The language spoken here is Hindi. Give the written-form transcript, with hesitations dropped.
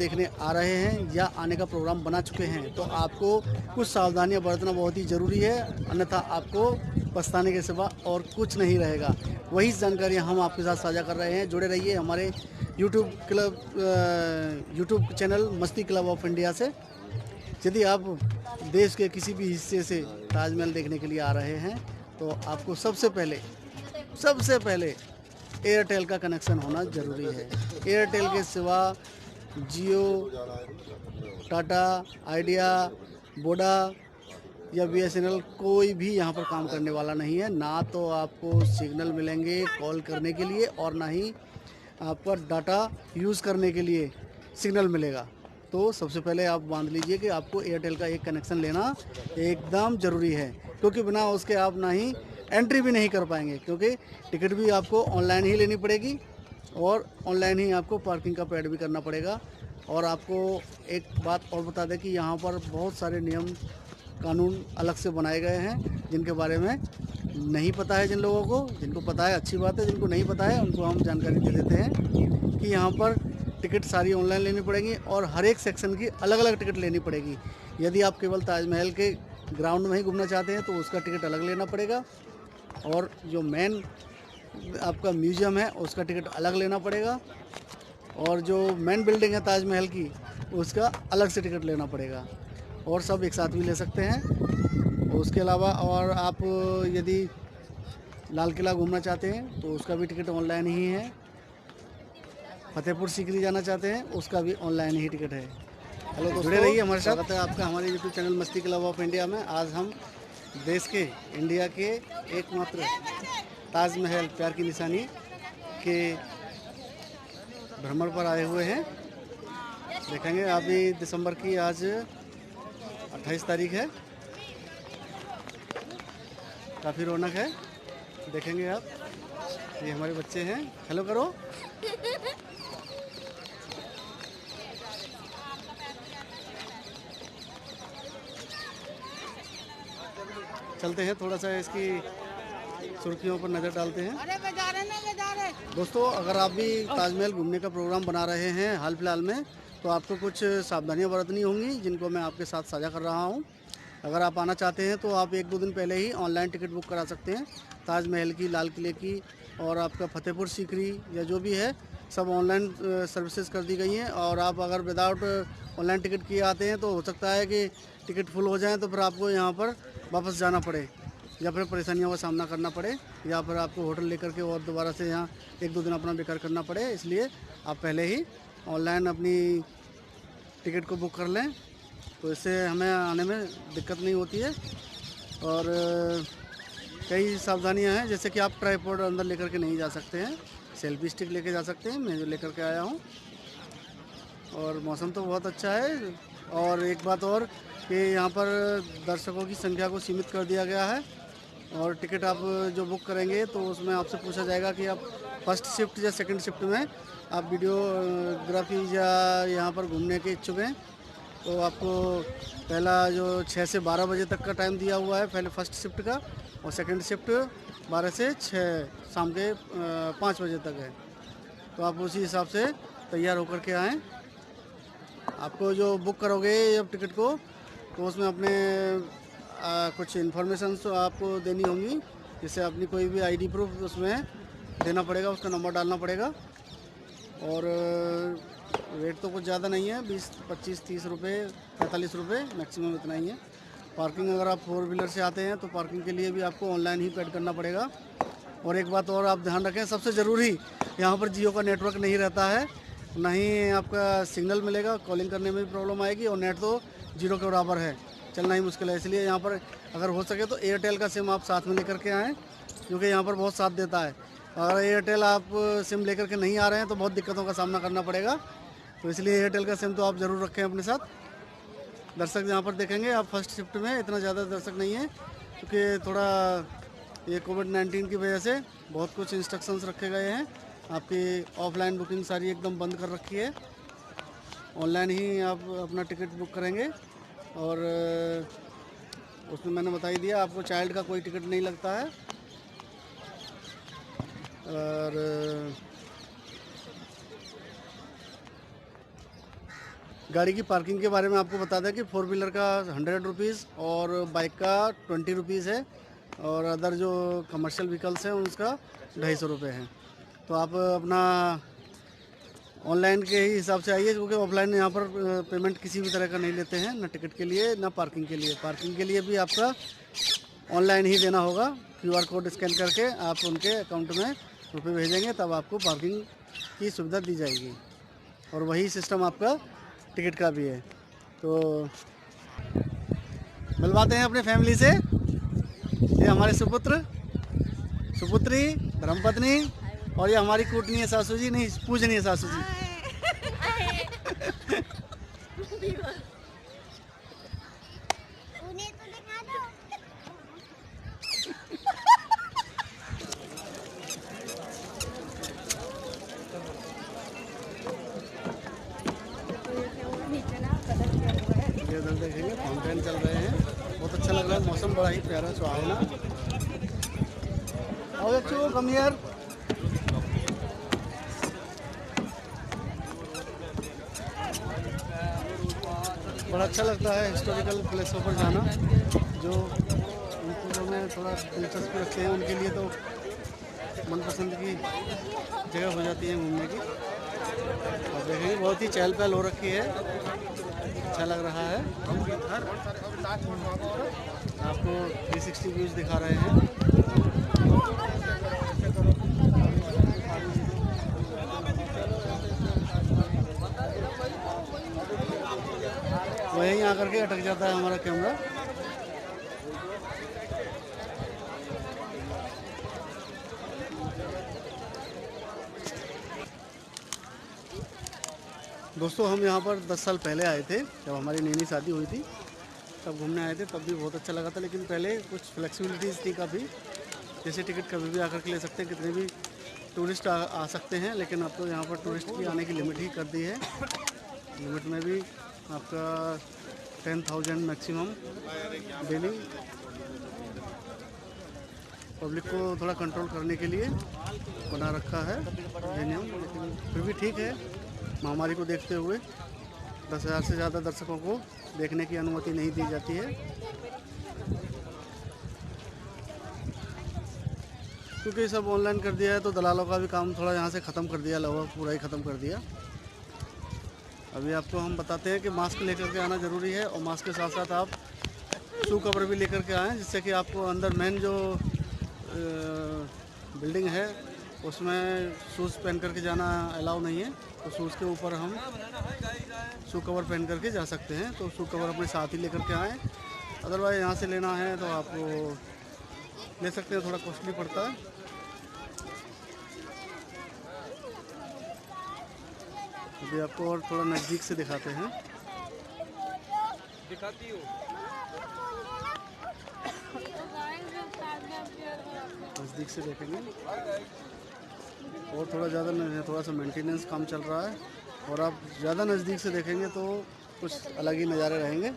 देखने आ रहे हैं या आने का प्रोग्राम बना चुके हैं तो आपको कुछ सावधानियां बरतना बहुत ही ज़रूरी है, अन्यथा आपको पछताने के सिवा और कुछ नहीं रहेगा। वही जानकारियां हम आपके साथ साझा कर रहे हैं। जुड़े रहिए हमारे यूट्यूब चैनल मस्ती क्लब ऑफ इंडिया से। यदि आप देश के किसी भी हिस्से से ताजमहल देखने के लिए आ रहे हैं तो आपको सबसे पहले एयरटेल का कनेक्शन होना ज़रूरी है। एयरटेल के सिवा जियो, टाटा, आइडिया, वोडा या बीएसएनएल कोई भी यहाँ पर काम करने वाला नहीं है। ना तो आपको सिग्नल मिलेंगे कॉल करने के लिए और ना ही आपका डाटा यूज़ करने के लिए सिग्नल मिलेगा। तो सबसे पहले आप बांध लीजिए कि आपको एयरटेल का एक कनेक्शन लेना एकदम ज़रूरी है, क्योंकि बिना उसके आप ना ही एंट्री भी नहीं कर पाएंगे, क्योंकि टिकट भी आपको ऑनलाइन ही लेनी पड़ेगी और ऑनलाइन ही आपको पार्किंग का पेड भी करना पड़ेगा। और आपको एक बात और बता दें कि यहाँ पर बहुत सारे नियम कानून अलग से बनाए गए हैं जिनके बारे में नहीं पता है जिन लोगों को। जिनको पता है अच्छी बात है, जिनको नहीं पता है उनको हम जानकारी दे देते हैं कि यहाँ पर टिकट सारी ऑनलाइन लेनी पड़ेगी और हर एक सेक्शन की अलग अलग टिकट लेनी पड़ेगी। यदि आप केवल ताजमहल के ग्राउंड में ही घूमना चाहते हैं तो उसका टिकट अलग लेना पड़ेगा, और जो मेन आपका म्यूज़ियम है उसका टिकट अलग लेना पड़ेगा, और जो मेन बिल्डिंग है ताजमहल की उसका अलग से टिकट लेना पड़ेगा, और सब एक साथ भी ले सकते हैं। उसके अलावा और आप यदि लाल किला घूमना चाहते हैं तो उसका भी टिकट ऑनलाइन ही है। फतेहपुर सीकरी जाना चाहते हैं उसका भी ऑनलाइन ही टिकट है। हेलो दोस्तों, जुड़े रहिए हमारे साथ। स्वागत है आपका हमारे यूट्यूब चैनल मस्ती क्लब ऑफ इंडिया में। आज हम देश के, इंडिया के एकमात्र ताजमहल प्यार की निशानी के भ्रमण पर आए हुए हैं। देखेंगे अभी दिसंबर की आज 28 तारीख है। काफ़ी रौनक है, देखेंगे आप। ये हमारे बच्चे हैं, हेलो करो। चलते हैं, थोड़ा सा इसकी सुर्खियों पर नज़र डालते हैं। दोस्तों, अगर आप भी ताजमहल घूमने का प्रोग्राम बना रहे हैं हाल फिलहाल में, तो आपको कुछ सावधानियां बरतनी होंगी जिनको मैं आपके साथ साझा कर रहा हूं। अगर आप आना चाहते हैं तो आप 1-2 दिन पहले ही ऑनलाइन टिकट बुक करा सकते हैं। ताजमहल की, लाल किले की और आपका फतेहपुर सीकरी या जो भी है सब ऑनलाइन सर्विसेज कर दी गई हैं। और आप अगर विदाउट ऑनलाइन टिकट किए आते हैं तो हो सकता है कि टिकट फुल हो जाए तो फिर आपको यहाँ पर वापस जाना पड़े या फिर परेशानियों का सामना करना पड़े, या फिर आपको होटल लेकर के और दोबारा से यहाँ 1-2 दिन अपना बेकार करना पड़े। इसलिए आप पहले ही ऑनलाइन अपनी टिकट को बुक कर लें, तो इससे हमें आने में दिक्कत नहीं होती है। और कई सावधानियां हैं, जैसे कि आप ट्राइपॉड अंदर लेकर के नहीं जा सकते हैं, सेल्फी स्टिक लेके जा सकते हैं, मैं जो लेकर के आया हूँ। और मौसम तो बहुत अच्छा है। और एक बात और कि यहाँ पर दर्शकों की संख्या को सीमित कर दिया गया है, और टिकट आप जो बुक करेंगे तो उसमें आपसे पूछा जाएगा कि आप फर्स्ट शिफ्ट या सेकंड शिफ्ट में आप वीडियोग्राफी या यहाँ पर घूमने के इच्छुक हैं। तो आपको पहला जो 6 से 12 बजे तक का टाइम दिया हुआ है पहले फर्स्ट शिफ्ट का, और सेकंड शिफ्ट 12 से 6 शाम के 5 बजे तक है। तो आप उसी हिसाब से तैयार होकर के आएँ। आपको जो बुक करोगे जब टिकट को, तो उसमें अपने कुछ इन्फॉर्मेशन तो आपको देनी होंगी, जैसे अपनी कोई भी आईडी प्रूफ उसमें देना पड़ेगा, उसका नंबर डालना पड़ेगा। और रेट तो कुछ ज़्यादा नहीं है, 20, 25, 30 रुपये, 45 रुपये मैक्सिमम इतना ही है। पार्किंग अगर आप 4 व्हीलर से आते हैं तो पार्किंग के लिए भी आपको ऑनलाइन ही पेड करना पड़ेगा। और एक बात और आप ध्यान रखें, सबसे ज़रूरी, यहाँ पर जियो का नेटवर्क नहीं रहता है, ना ही आपका सिग्नल मिलेगा, कॉलिंग करने में भी प्रॉब्लम आएगी, और नेट तो जीरो के बराबर है, चलना ही मुश्किल है। इसलिए यहाँ पर अगर हो सके तो एयरटेल का सिम आप साथ में लेकर के आएँ, क्योंकि यहाँ पर बहुत साथ देता है। अगर एयरटेल आप सिम लेकर के नहीं आ रहे हैं तो बहुत दिक्कतों का सामना करना पड़ेगा, तो इसलिए एयरटेल का सिम तो आप ज़रूर रखें अपने साथ। दर्शक यहाँ पर देखेंगे आप फर्स्ट शिफ्ट में इतना ज़्यादा दर्शक नहीं है, क्योंकि थोड़ा ये कोविड-19 की वजह से बहुत कुछ इंस्ट्रक्शंस रखे गए हैं। आपकी ऑफलाइन बुकिंग सारी एकदम बंद कर रखी है, ऑनलाइन ही आप अपना टिकट बुक करेंगे। और उसमें मैंने बता ही दिया, आपको चाइल्ड का कोई टिकट नहीं लगता है। और गाड़ी की पार्किंग के बारे में आपको बता दें कि 4 व्हीलर का 100 रुपीज़ और बाइक का 20 रुपीज़ है, और अदर जो कमर्शियल व्हीकल्स हैं उसका 250 रुपये है। तो आप अपना ऑनलाइन के ही हिसाब से आइए, क्योंकि ऑफलाइन यहाँ पर पेमेंट किसी भी तरह का नहीं लेते हैं, ना टिकट के लिए ना पार्किंग के लिए। पार्किंग के लिए भी आपका ऑनलाइन ही देना होगा, QR कोड स्कैन करके आप उनके अकाउंट में रुपये भेजेंगे, तब आपको पार्किंग की सुविधा दी जाएगी। और वही सिस्टम आपका टिकट का भी है। तो मिलवाते हैं अपने फैमिली से। ये हमारे सुपुत्र, सुपुत्री, धर्मपत्नी, और ये हमारी कूटनीय सासू जी, नहीं पूजनीय सासू जी। ये उधर देखेंगे फाउंटेन चल रहे हैं, बहुत अच्छा लग रहा है, मौसम बड़ा ही प्यारा सुहावना। आओ बच्चों, कम हियर। बड़ा अच्छा लगता है हिस्टोरिकल प्लेसों पर जाना। जो उन चीज़ों में थोड़ा दिलचस्पी रखते हैं उनके लिए तो मनपसंद की जगह हो जाती है घूमने की। और देखेंगे बहुत ही चहल पहल हो रखी है, अच्छा लग रहा है। आपको 360 व्यूज़ दिखा रहे हैं। वहीं आकर के अटक जाता है हमारा कैमरा। दोस्तों, हम यहाँ पर 10 साल पहले आए थे, जब हमारी नई नई शादी हुई थी, तब घूमने आए थे। तब भी बहुत अच्छा लगा था, लेकिन पहले कुछ फ्लेक्सिबिलिटीज़ थी काफ़ी, जैसे टिकट कभी भी आकर के ले सकते हैं, कितने भी टूरिस्ट आ सकते हैं। लेकिन अब तो यहाँ पर टूरिस्ट की आने की लिमिट ही कर दी है। लिमिट में भी आपका 10,000 मैक्सिमम डेली। पब्लिक को थोड़ा कंट्रोल करने के लिए बना रखा है ये नियम, लेकिन फिर भी ठीक है। महामारी को देखते हुए 10,000 से ज़्यादा दर्शकों को देखने की अनुमति नहीं दी जाती है, क्योंकि सब ऑनलाइन कर दिया है। तो दलालों का भी काम थोड़ा यहाँ से ख़त्म कर दिया, लगभग पूरा ही ख़त्म कर दिया। अभी आपको हम बताते हैं कि मास्क लेकर के आना ज़रूरी है, और मास्क के साथ साथ आप शू कवर भी लेकर के आएँ, जिससे कि आपको अंदर मेन जो बिल्डिंग है उसमें शूज़ पहन करके जाना अलाउ नहीं है। तो शूज़ के ऊपर हम शू कवर पहन करके जा सकते हैं। तो शू कवर अपने साथ ही लेकर के आएँ। अदरवाइज़ यहाँ से लेना है तो आपको ले सकते हैं, थोड़ा कॉस्टली पड़ता है। अभी आपको और थोड़ा नज़दीक से दिखाते हैं। दिखाती हूँ, नज़दीक से देखेंगे, और थोड़ा ज़्यादा थोड़ा सा मेंटेनेंस काम चल रहा है, और आप ज़्यादा नज़दीक से देखेंगे तो कुछ अलग ही नज़ारे रहेंगे।